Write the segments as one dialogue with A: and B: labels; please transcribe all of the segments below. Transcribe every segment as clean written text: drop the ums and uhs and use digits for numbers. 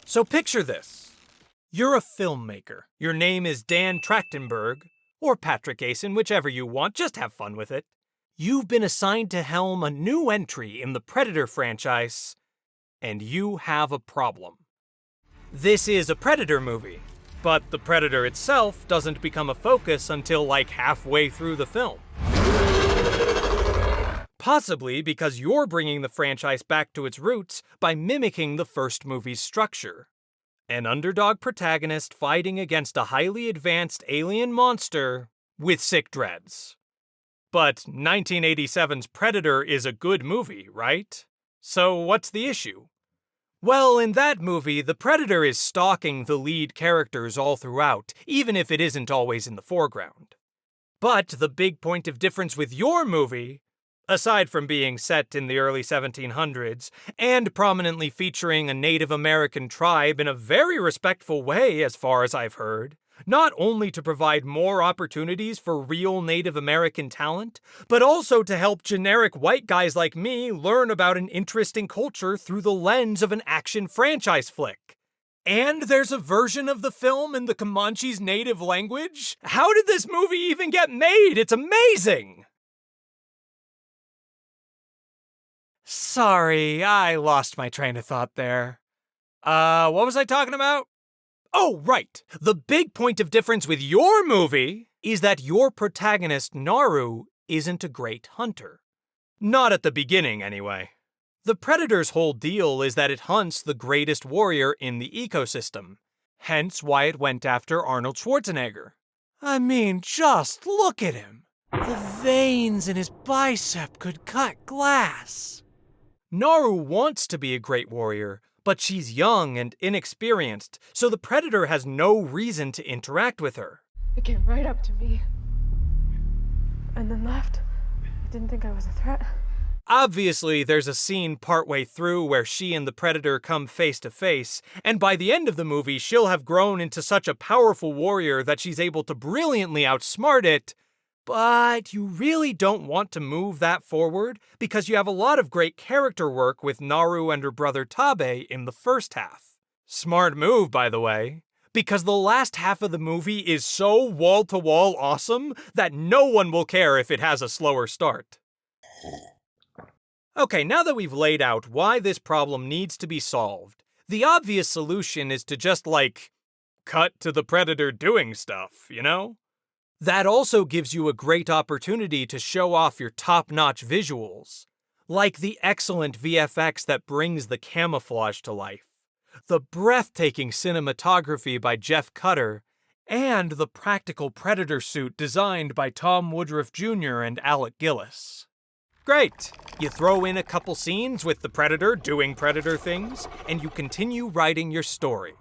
A: So picture this. You're a filmmaker. Your name is Dan Trachtenberg, or Patrick Asen, whichever you want, just have fun with it. You've been assigned to helm a new entry in the Predator franchise, and you have a problem. This is a Predator movie, but the Predator itself doesn't become a focus until like halfway through the film. Possibly because you're bringing the franchise back to its roots by mimicking the first movie's structure. An underdog protagonist fighting against a highly advanced alien monster with sick dreads. But 1987's Predator is a good movie, right? So what's the issue? Well, in that movie, the Predator is stalking the lead characters all throughout, even if it isn't always in the foreground. But the big point of difference with your movie, aside from being set in the early 1700s, and prominently featuring a Native American tribe in a very respectful way as far as I've heard, not only to provide more opportunities for real Native American talent, but also to help generic white guys like me learn about an interesting culture through the lens of an action franchise flick. And there's a version of the film in the Comanche's native language? How did this movie even get made? It's amazing! Sorry, I lost my train of thought there. What was I talking about? Oh, right! The big point of difference with your movie is that your protagonist, Naru, isn't a great hunter. Not at the beginning, anyway. The Predator's whole deal is that it hunts the greatest warrior in the ecosystem, hence why it went after Arnold Schwarzenegger. I mean, just look at him! The veins in his bicep could cut glass. Naru wants to be a great warrior, but she's young and inexperienced, so the Predator has no reason to interact with her.
B: It came right up to me, and then left. I didn't think I was a threat.
A: Obviously, there's a scene partway through where she and the Predator come face to face, and by the end of the movie, she'll have grown into such a powerful warrior that she's able to brilliantly outsmart it. But you really don't want to move that forward because you have a lot of great character work with Naru and her brother Tabe in the first half. Smart move, by the way, because the last half of the movie is so wall-to-wall awesome that no one will care if it has a slower start. Okay, now that we've laid out why this problem needs to be solved, the obvious solution is to just, cut to the Predator doing stuff, you know? That also gives you a great opportunity to show off your top-notch visuals, like the excellent VFX that brings the camouflage to life, the breathtaking cinematography by Jeff Cutter, and the practical Predator suit designed by Tom Woodruff Jr. and Alec Gillis. Great! You throw in a couple scenes with the Predator doing Predator things, and you continue writing your story.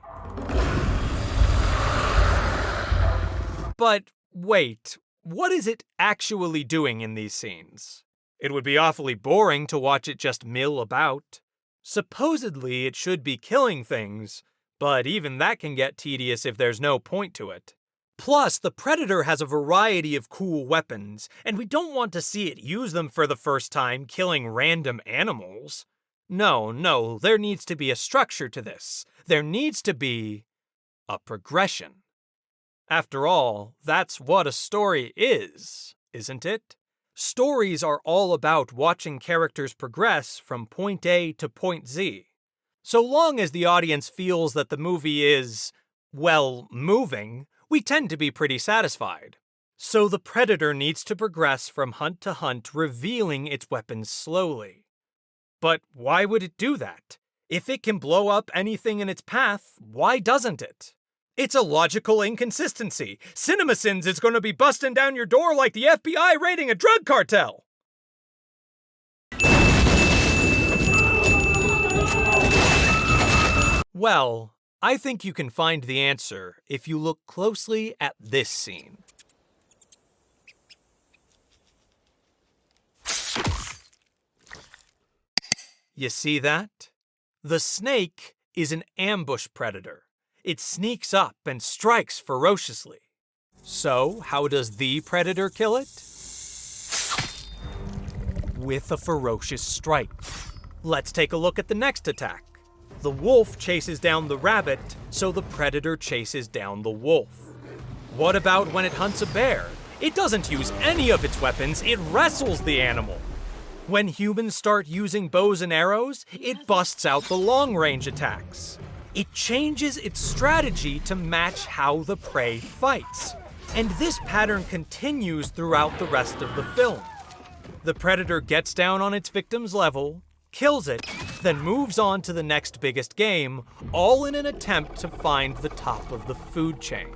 A: But wait, what is it actually doing in these scenes? It would be awfully boring to watch it just mill about. Supposedly, it should be killing things, but even that can get tedious if there's no point to it. Plus, the Predator has a variety of cool weapons, and we don't want to see it use them for the first time killing random animals. No, there needs to be a structure to this. There needs to be a progression. After all, that's what a story is, isn't it? Stories are all about watching characters progress from point A to point Z. So long as the audience feels that the movie is, well, moving, we tend to be pretty satisfied. So the Predator needs to progress from hunt to hunt, revealing its weapons slowly. But why would it do that? If it can blow up anything in its path, why doesn't it? It's a logical inconsistency. CinemaSins is going to be busting down your door like the FBI raiding a drug cartel! Well, I think you can find the answer if you look closely at this scene. You see that? The snake is an ambush predator. It sneaks up and strikes ferociously. So, how does the predator kill it? With a ferocious strike. Let's take a look at the next attack. The wolf chases down the rabbit, so the predator chases down the wolf. What about when it hunts a bear? It doesn't use any of its weapons, it wrestles the animal. When humans start using bows and arrows, it busts out the long-range attacks. It changes its strategy to match how the prey fights. And this pattern continues throughout the rest of the film. The predator gets down on its victim's level, kills it, then moves on to the next biggest game, all in an attempt to find the top of the food chain.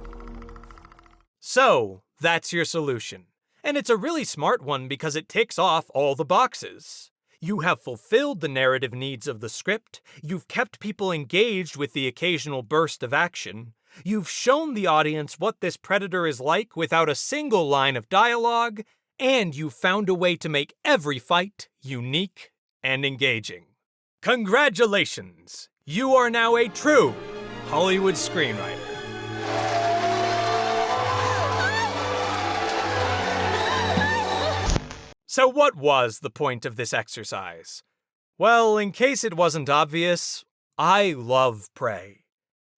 A: So, that's your solution. And it's a really smart one because it ticks off all the boxes. You have fulfilled the narrative needs of the script, you've kept people engaged with the occasional burst of action, you've shown the audience what this predator is like without a single line of dialogue, and you've found a way to make every fight unique and engaging. Congratulations! You are now a true Hollywood screenwriter. So what was the point of this exercise? Well, in case it wasn't obvious, I love Prey.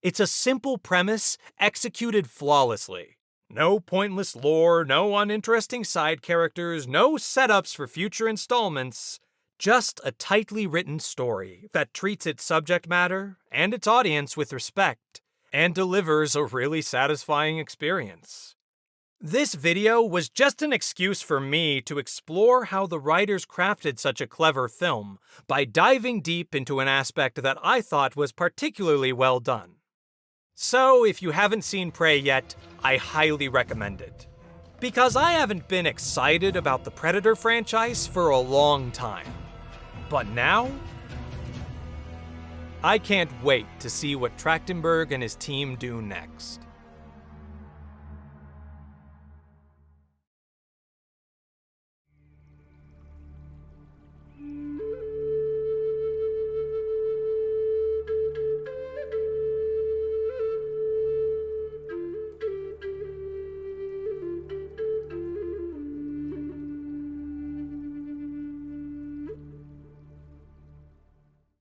A: It's a simple premise executed flawlessly. No pointless lore, no uninteresting side characters, no setups for future installments. Just a tightly written story that treats its subject matter and its audience with respect, and delivers a really satisfying experience. This video was just an excuse for me to explore how the writers crafted such a clever film by diving deep into an aspect that I thought was particularly well done. So if you haven't seen Prey yet, I highly recommend it. Because I haven't been excited about the Predator franchise for a long time. But now, I can't wait to see what Trachtenberg and his team do next.